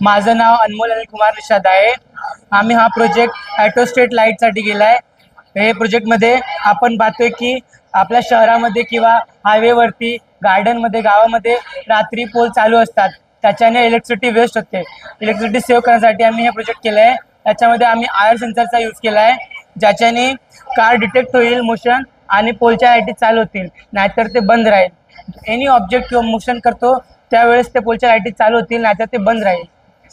माझं नाव अनमोल अनिल कुमार निषाद आहे। आम्ही हा प्रोजेक्ट ॲटोस्टेट लाईटसाठी केला आहे। हे प्रोजेक्टमध्ये आपण पाहतोय की आपल्या शहरामध्ये किंवा हायवेवरती, गार्डनमध्ये, गावामध्ये रात्री पोल चालू असतात, त्याच्याने इलेक्ट्रिसिटी वेस्ट होते। इलेक्ट्रिसिटी सेव्ह करण्यासाठी आम्ही हे प्रोजेक्ट केलं आहे। त्याच्यामध्ये आम्ही आयर सेन्सरचा यूज केला आहे, ज्याच्याने कार डिटेक्ट होईल मोशन आणि पोलच्या लाईटी चालू होतील, नाहीतर ते बंद राहील। एनी ऑब्जेक्ट किंवा मोशन करतो त्यावेळेस ते पोलच्या लाईटी चालू होतील, नाहीतर ते बंद राहील।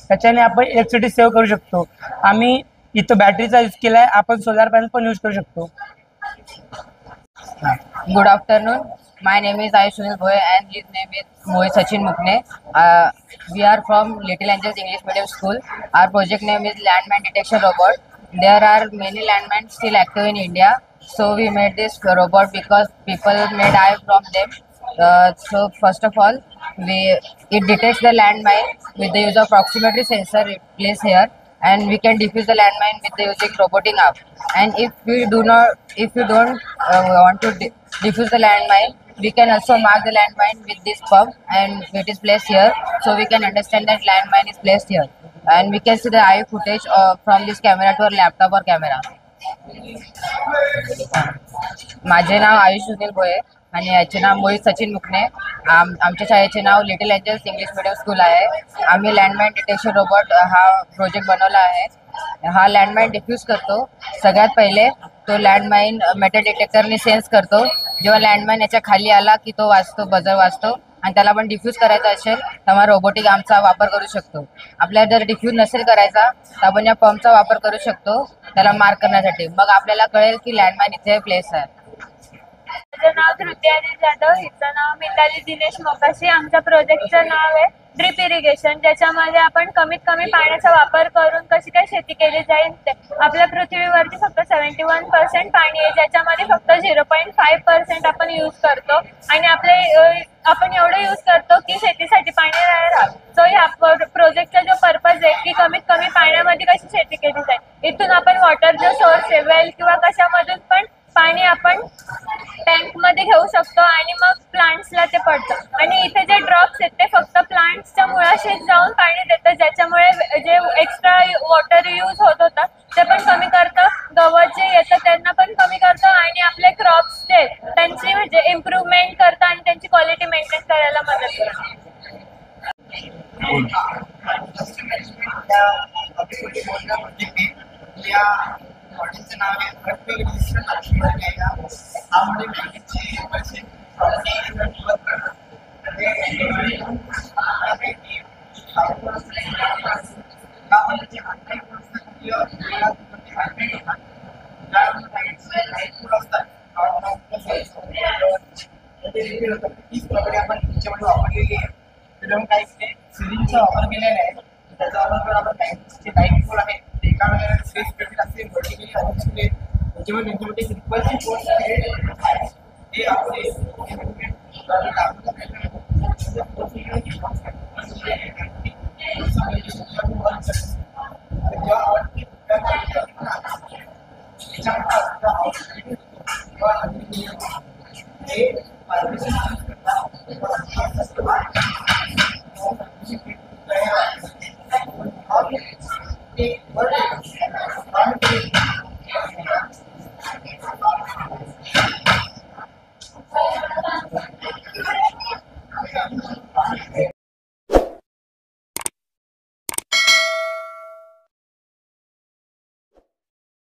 त्याच्याने आपण इलेक्ट्रिसिटी सेव्ह करू शकतो। आम्ही इथं बॅटरीचा यूज केला आहे, आपण सोलार पॅनल पण यूज करू शकतो। Good afternoon. My name is Ayush Sunil Bhoy and his name is Mohit Sachin Mukne. We are from Little Angels English Medium School. Our project name is Landmine Detection Robot. There are many landmines still active in India. So we made this robot because people may die from them. So first of all, it detects the landmine with the use of proximity sensor placed here, and we can defuse the landmine with the using robotic arm. And if you don't want to defuse the landmine, we can also mark the landmine with this pump, and it is placed here, so we can understand that landmine is placed here, and we can see the eye footage from this camera to our laptop or camera. माझे नाव आयुष सुनील भोये आणि याचे नाव मोहित सचिन मुकणे। आमच्या शाळेचे नाव little angels English medium school आहे। आम्ही landmine detection robot हा project बनवला आहे। हा लँडमाइन डिफ्यूज करतो। सगळ्यात पहिले तो लँडमाइन मेटल डिटेक्टरने सेन्स करतो। जेव्हा लँडमाइन याच्या खाली आला की तो वाजतो, बजर वाजतो, आणि त्याला पण डिफ्यूज करायचा असेल तर मग रोबोटिक आर्मचा वापर करू शकतो। आपल्याला जर डिफ्यूज नसेल करायचा तर आपण या पंपचा वापर करू शकतो त्याला मार्क करण्यासाठी। मग आपल्याला कळेल की लँडमाइन इथे प्लेस आहे। माझं नाव धृती अनिल जाधव, हिचं नाव मिताली दिनेश मोकाशी। आमच्या प्रोजेक्टचं नाव आहे ड्रिप इरिगेशन, ज्याच्यामध्ये आपण कमीत कमी पाण्याचा वापर करून कशी काय शेती केली जाईल ते। आपल्या पृथ्वीवरती फक्त 71% पाणी आहे, ज्याच्यामध्ये फक्त 0.5% आपण यूज करतो, आणि आपण एवढं यूज करतो की शेतीसाठी पाणी नाही राहत। सो ह्या प्रोजेक्टचा जो पर्पज आहे की कमीत कमी पाण्यामध्ये कशी शेती केली जाईल। इथून आपण वॉटर जो सोर्स आहे, वेल किंवा कशामधून पण पाणी आपण टँक मध्ये घेऊ शकतो आणि मग प्लांट्सला ते पडतं। आणि इथे जे ड्रॉप्स आहेत ते फक्त प्लांट्सच्या मुळाशीच जाऊन पाणी देतं, ज्याच्यामुळे जे एक्स्ट्रा वॉटर यूज होत होतं ते पण कमी करतं, गवत जे येतं त्यांना पण कमी करतं, आणि आपले क्रॉप्स जे त्यांची म्हणजे इम्प्रूव्हमेंट करतं आणि त्यांची क्वालिटी मेंटेन करायला मदत करतं। मॉडेलचं नाव आहे ड्रिप इरिगेशन यामध्ये बँकेची पैसे तीच प्रकारे आपण त्याच्यामध्ये वापरलेली आहे। त्याच्यामुळे काही सिरिंजचा वापर केलेला आहे, त्याचा वापर करून आपण बँकेचे लाईट पोल आहे एका वेळेला स्पेस पेटेल असेल वर्टिकली अरेंज केले, त्यांच्यामध्ये सिंपलची पोस्ट आहे ते आपले एक